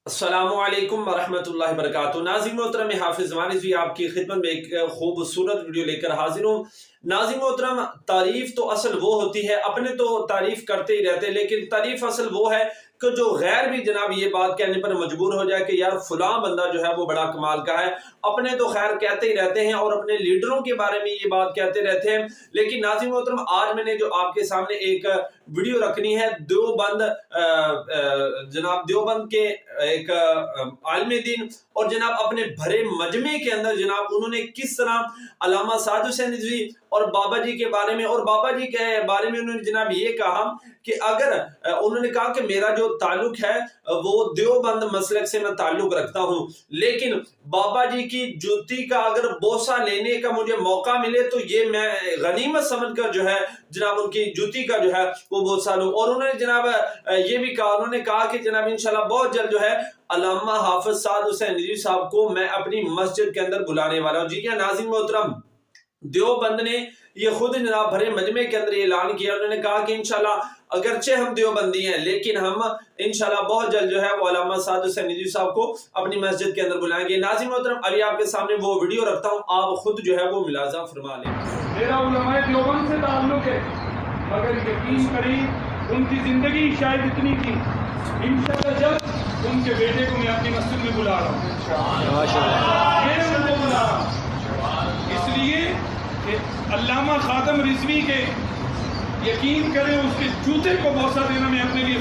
السلام علیکم ورحمۃ اللہ وبرکاتہ۔ ناظرین محترم، حافظ زمان رضوی آپ کی خدمت میں ایک خوبصورت ویڈیو لے کر حاضر ہوں۔ ناظرین محترم، تعریف تو اصل وہ ہوتی ہے، اپنے تو تعریف کرتے ہی رہتے، لیکن تعریف اصل وہ ہے کہ جو غیر بھی جناب یہ بات کہنے پر مجبور ہو جائے کہ یار فلاں بندہ جو ہے وہ بڑا کمال کا ہے۔ اپنے تو خیر کہتے ہی رہتے ہیں اور اپنے لیڈروں کے بارے میں یہ بات کہتے رہتے ہیں، لیکن ناظرین محترم آج میں نے جو آپ کے سامنے ایک ویڈیو رکھنی ہے جناب دیوبند کے ایک عالم دین اور جناب اپنے بھرے مجمع کے اندر جناب انہوں نے کس طرح علامہ سعد حسین رضوی اور بابا جی کے بارے میں، اور بابا جی کے بارے میں انہوں نے جناب یہ کہا کہ اگر انہوں نے کہا کہ میرا جو تعلق ہے وہ دیوبند مسلک سے میں تعلق رکھتا ہوں، لیکن بابا جی کی جوتی کا اگر بوسہ لینے کا مجھے موقع ملے تو یہ میں غنیمت سمجھ کر جو ہے جناب ان کی جوتی کا جو ہے وہ بوسہ لوں۔ اور انہوں نے جناب یہ بھی کہا، انہوں نے کہا کہ جناب انشاءاللہ بہت جلد جو ہے علامہ حافظ سعد حسین رضوی صاحب کو میں اپنی مسجد کے اندر بلانے والا ہوں۔ جی کیا ناظرین محترم، دیوبند نے یہ خود جناب بھرے مجمع کے اندر اعلان کیا، انہوں نے کہا کہ انشاءاللہ اگرچہ ہم دیوبندی ہیں لیکن ہم انشاءاللہ بہت جلد جو ہے وہ علامہ سعد حسین رضوی صاحب کو اپنی مسجد کے اندر بلائیں گے۔ ناظرین محترم، ابھی آپ کے سامنے وہ ویڈیو رکھتا ہوں، آپ خود جو ہے وہ ملاحظہ فرما لیں۔ میرا علماء دیوبند سے تعلق ہے، مگر یقین کریں ان کی زندگی شاید اتنی تھی، انشاءاللہ جب ان کے بیٹے کو میں اپنی مسجد میں بلا رہا ہوں، میں ان کو بلا رہا ہوں، اس لیے کہ علامہ خادم رضوی کے یقین کریں اس کے جوتے کو بوسہ دینا میں اپنے لیے